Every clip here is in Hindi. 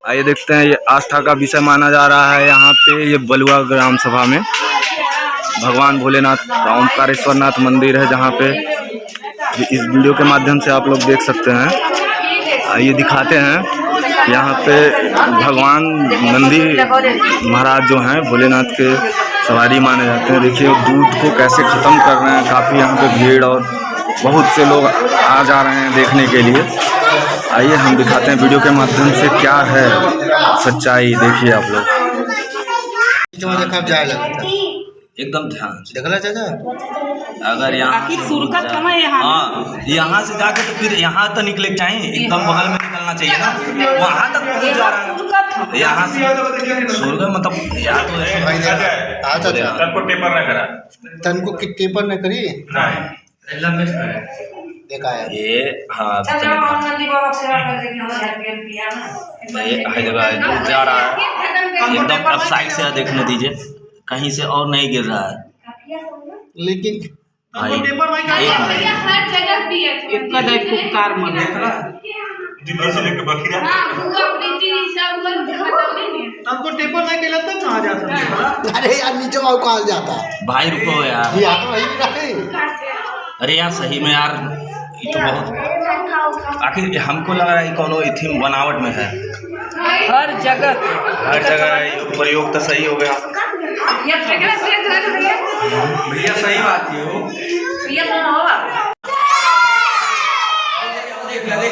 आइए देखते हैं, ये आस्था का विषय माना जा रहा है यहाँ पे। ये बलुआ ग्राम सभा में भगवान भोलेनाथ का ओमकारेश्वर नाथ मंदिर है, जहाँ पे इस वीडियो के माध्यम से आप लोग देख सकते हैं। आइए दिखाते हैं, यहाँ पे भगवान नंदी महाराज जो हैं भोलेनाथ के सवारी माने जाते हैं। देखिए दूध को कैसे ख़त्म कर रहे हैं, काफ़ी यहाँ पे भीड़ और बहुत से लोग आ जा रहे हैं देखने के लिए। आइए हम दिखाते हैं वीडियो के माध्यम से क्या है सच्चाई, देखिए आप लोग। एकदम ध्यान से देखना चाचा, अगर यहाँ से जाके तो फिर यहाँ तो निकले चाहिए, एकदम बगल में निकलना चाहिए ना, वहाँ तक पहुँच जा रहा है। यहाँ से स्वर्ग मतलब यहाँ तो तनको टेपर न करा, तनको की टेपर न करी देखा है ये। हाँ ये जगह जा रहा है एकदम, अब साइड से देखने दीजिए, कहीं से और नहीं गिर रहा है। लेकिन भाई हर जगह भी है दिल्ली से लेकर बखीरा तनको टेपर नहीं केला तो कहाँ जाता है? अरे यार नीचे वाव कहाँ जाता है भाई, रुको यार, ये तो वही रहे। अरे यार सही में यार, ये तो बहुत, आखिर हमको लग रहा है कोनो थीम बनावट में है। हर जगह है, प्रयोग तो सही हो गया भैया, सही बात है वो।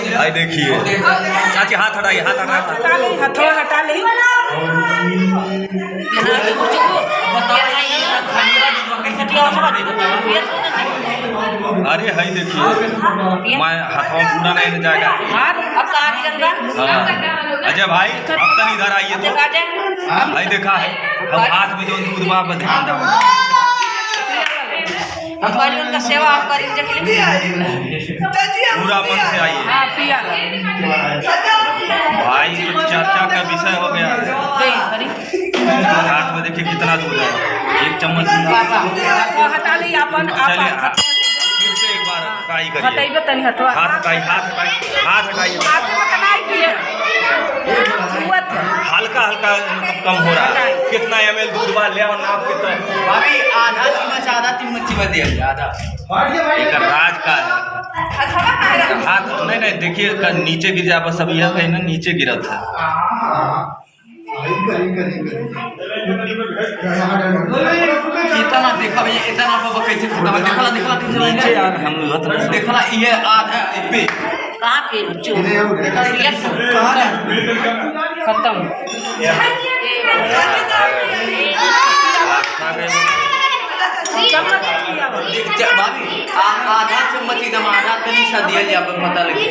भाई देखिए चाची, हाथ हटाइए, हाथ हटाइए, हटा ले। अरे हाई देखिए, मैं हाथों पूरा नहीं जाएगा। हाँ अजय भाई, अब तक इधर आइए तो भाई, देखा है हम हाथ में जो दूध बाप ध्यान दो, उनका सेवा आप पूरा मन से आइए भाई। चर्चा का विषय हो गया है। हाथ में देखिए कितना दूध है, एक चम्मच हटा ली अपन। चलिए फिर से एक बार ट्राई करिए, हाथ हटाइए, हाथ हटाइए, हाथ हटाइए। हल्का हल्का कम हो रहा है। कितना ml दूध बा ले और नाप के तो भाभी आधा चम्मच दिया आधा। एक राज का है। हाथ नहीं देखिए, नीचे गिर जाए बस। अब यह कहीं ना नीचे गिरा था। इतना देखा भैया, इतना बाबा कैसे खत्म है? देखला नीचे यार, हम देखला ये आधा पे कहाँ पे खत्म। भाभी आधा चम्मच एकदम, आधा कनी सा दिया पता लगे।